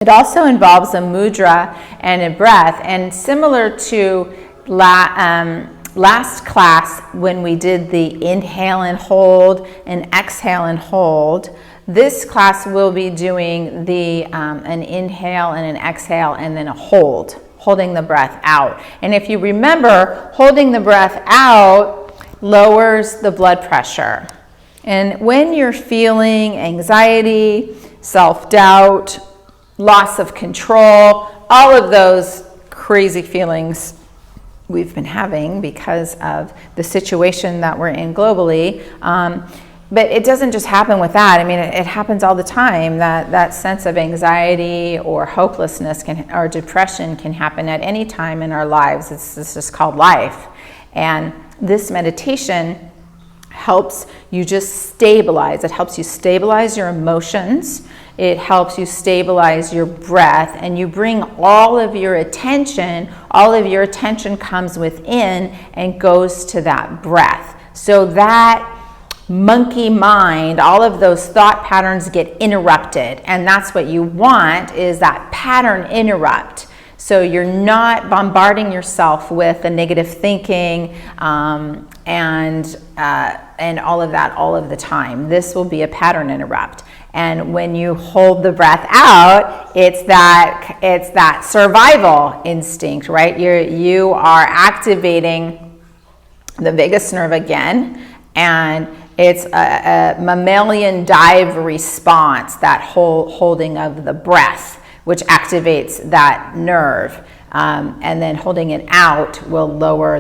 It also involves a mudra and a breath, and similar to last class when we did the inhale and hold and exhale and hold, this class will be doing the an inhale and an exhale and then a hold, holding the breath out. And if you remember, holding the breath out lowers the blood pressure. And when you're feeling anxiety, self-doubt, loss of control, all of those crazy feelings we've been having because of the situation that we're in globally. But it doesn't just happen with that. I mean, it happens all the time. That sense of anxiety or hopelessness or depression can happen at any time in our lives. It's just called life. And this meditation helps you just stabilize. It helps you stabilize your emotions. It helps you stabilize your breath, and you bring all of your attention comes within and goes to that breath. So that monkey mind, all of those thought patterns get interrupted, and that's what you want, is that pattern interrupt. So you're not bombarding yourself with the negative thinking and all of that all of the time. This will be a pattern interrupt. And when you hold the breath out, it's that survival instinct, right? You are activating the vagus nerve again, and it's a mammalian dive response, that holding of the breath, which activates that nerve. And then holding it out will lower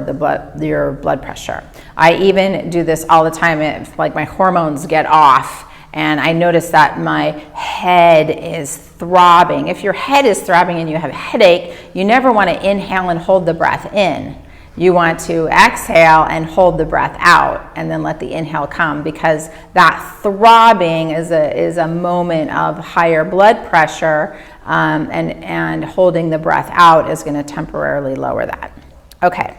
your blood pressure. I even do this all the time if like my hormones get off and I notice that my head is throbbing. If your head is throbbing and you have a headache, you never want to inhale and hold the breath in. You want to exhale and hold the breath out and then let the inhale come, because that throbbing is a moment of higher blood pressure, and holding the breath out is going to temporarily lower that. Okay.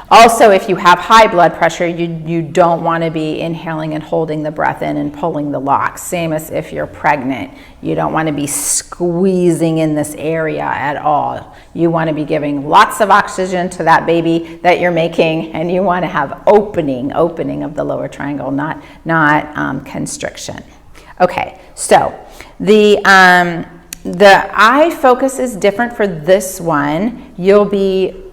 Also, if you have high blood pressure, you don't want to be inhaling and holding the breath in and pulling the locks. Same as if you're pregnant. You don't want to be squeezing in this area at all. You want to be giving lots of oxygen to that baby that you're making, and you want to have opening of the lower triangle, not constriction. Okay, so the eye focus is different for this one. You'll be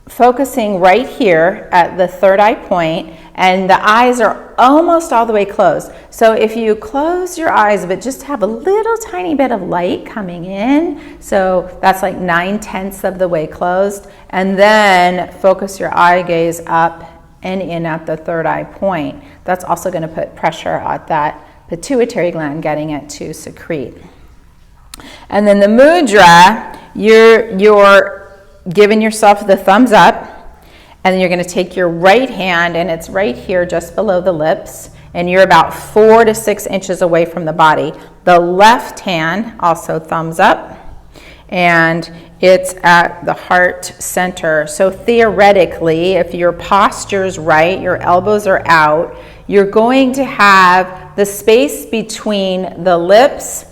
focusing right here at the third eye point, and the eyes are almost all the way closed. So if you close your eyes but just have a little tiny bit of light coming in, so that's like 9/10 of the way closed, and then focus your eye gaze up and in at the third eye point. That's also going to put pressure at that pituitary gland, getting it to secrete. And then the mudra, you're giving yourself the thumbs up, and then you're going to take your right hand, and it's right here just below the lips, and you're about 4 to 6 inches away from the body. The left hand also thumbs up, and it's at the heart center. So theoretically, if your posture's right, your elbows are out, you're going to have the space between the lips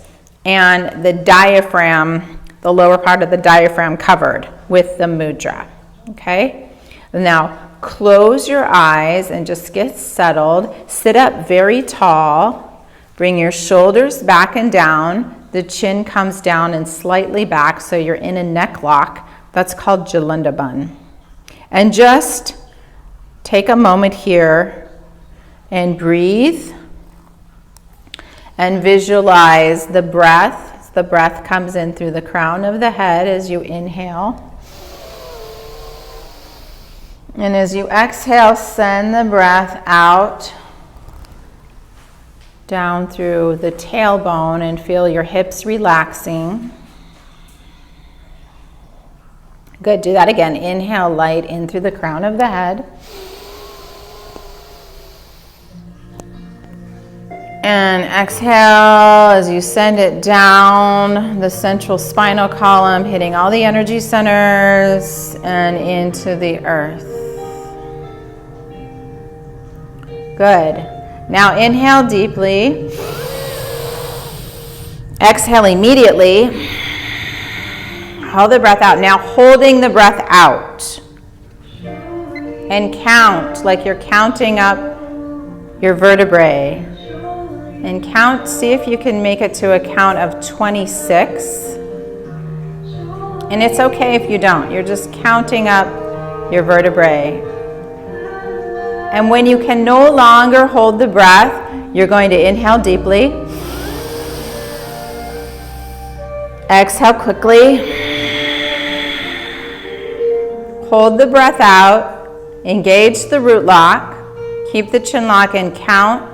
and the diaphragm, the lower part of the diaphragm, covered with the mudra. Okay? Now close your eyes and just get settled. Sit up very tall. Bring your shoulders back and down. The chin comes down and slightly back, so you're in a neck lock. That's called Jalundaband. And just take a moment here and breathe and visualize the breath. The breath comes in through the crown of the head as you inhale. And as you exhale, send the breath out, down through the tailbone, and feel your hips relaxing. Good, do that again. Inhale light in through the crown of the head. And exhale as you send it down the central spinal column, hitting all the energy centers and into the earth. Good. Now inhale deeply. Exhale immediately. Hold the breath out. Now holding the breath out. And count like you're counting up your vertebrae. And count, see if you can make it to a count of 26. And it's okay if you don't. You're just counting up your vertebrae. And when you can no longer hold the breath, you're going to inhale deeply. Exhale quickly. Hold the breath out. Engage the root lock. Keep the chin lock and count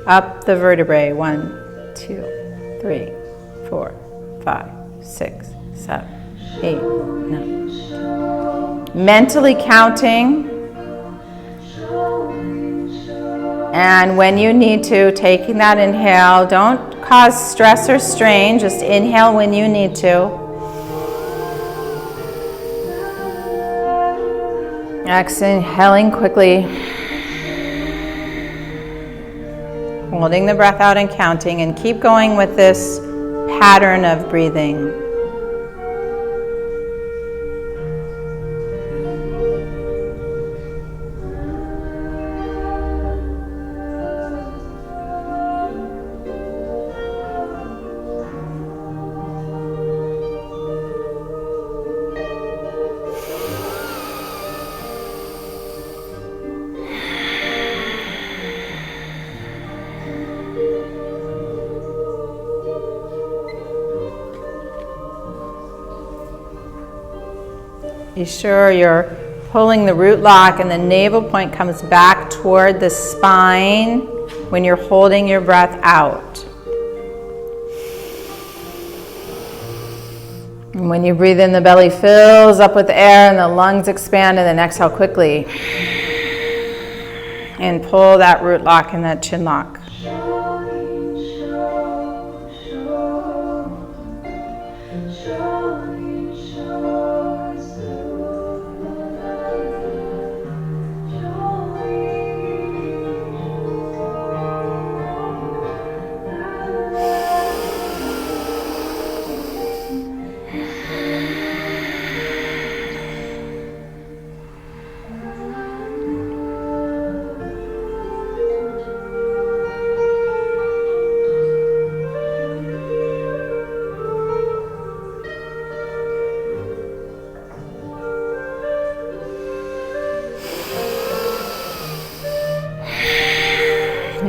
up the vertebrae. 1, 2, 3, 4, 5, 6, 7, 8, 9, 10. Mentally counting. And when you need to, taking that inhale, don't cause stress or strain, just inhale when you need to. Exhaling quickly. Holding the breath out and counting, and keep going with this pattern of breathing. Be sure you're pulling the root lock and the navel point comes back toward the spine when you're holding your breath out. And when you breathe in, the belly fills up with air and the lungs expand, and then exhale quickly. And pull that root lock and that chin lock.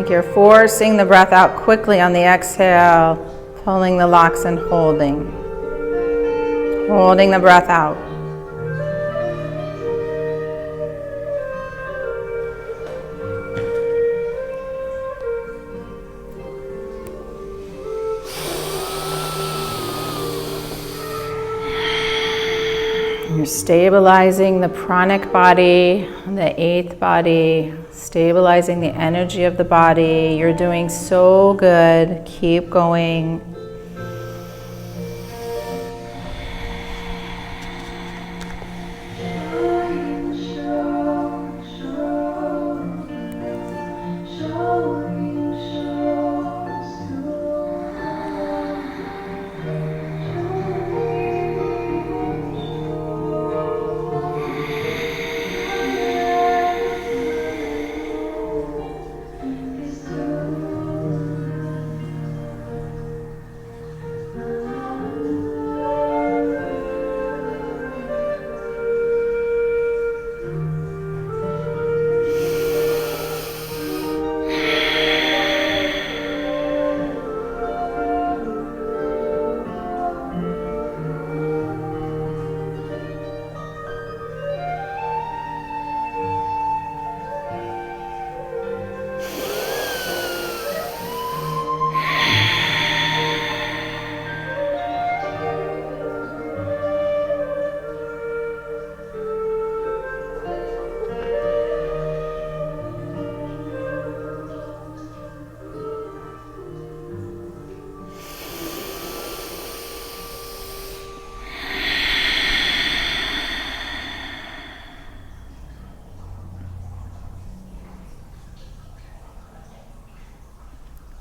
You're forcing the breath out quickly on the exhale, pulling the locks and holding. Holding the breath out. You're stabilizing the pranic body, the eighth body, stabilizing the energy of the body. You're doing so good. Keep going.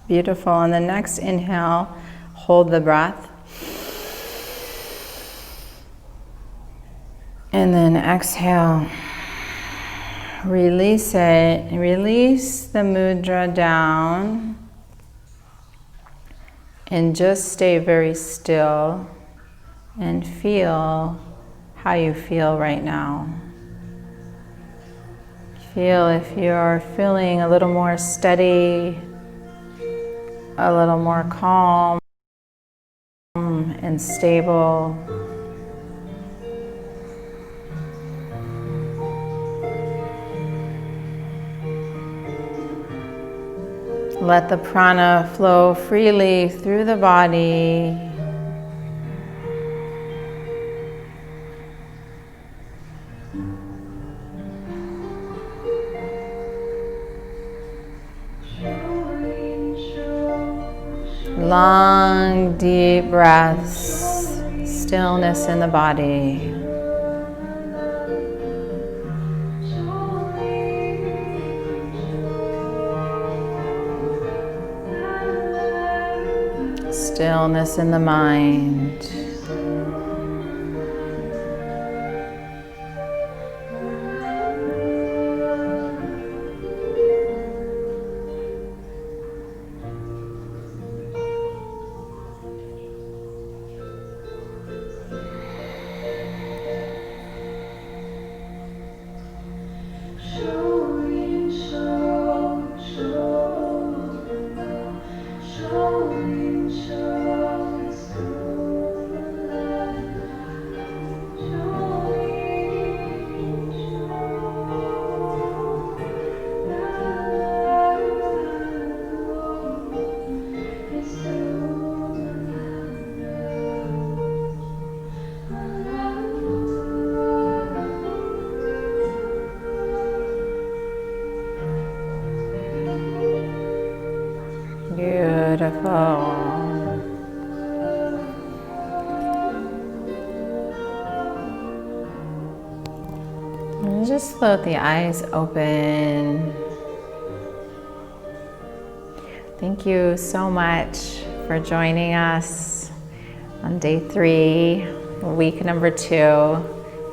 Beautiful. On the next inhale, Hold the breath. And then exhale. Release it. Release the mudra down. And just stay very still and feel how you feel right now. Feel if you're feeling a little more steady, a little more calm and stable. Let the prana flow freely through the body. Long, deep breaths, stillness in the body. Stillness in the mind. Beautiful. And just float the eyes open. Thank you so much for joining us on day 3, week number 2.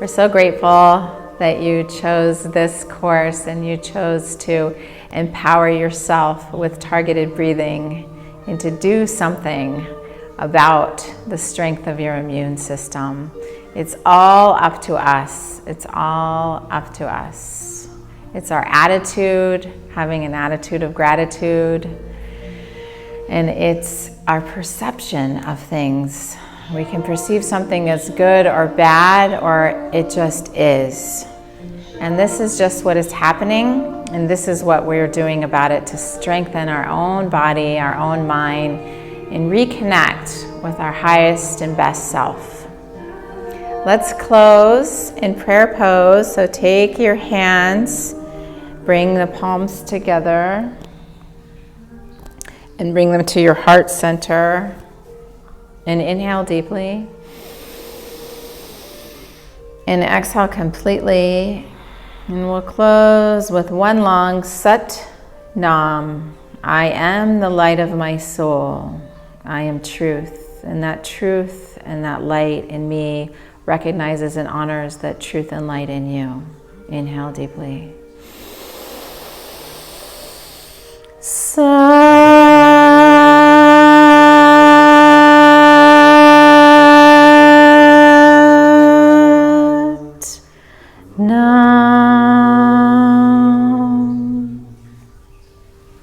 We're so grateful that you chose this course and you chose to empower yourself with targeted breathing and to do something about the strength of your immune system. It's all up to us. It's all up to us. It's our attitude, having an attitude of gratitude, and it's our perception of things. We can perceive something as good or bad, or it just is. And this is just what is happening, and this is what we're doing about it to strengthen our own body, our own mind, and reconnect with our highest and best self. Let's close in prayer pose. So take your hands, bring the palms together, and bring them to your heart center. And inhale deeply. And exhale completely. And we'll close with one long Sat Nam. I am the light of my soul. I am truth. And that truth and that light in me recognizes and honors that truth and light in you. Inhale deeply.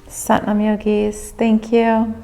Sat Nam Yogis, thank you.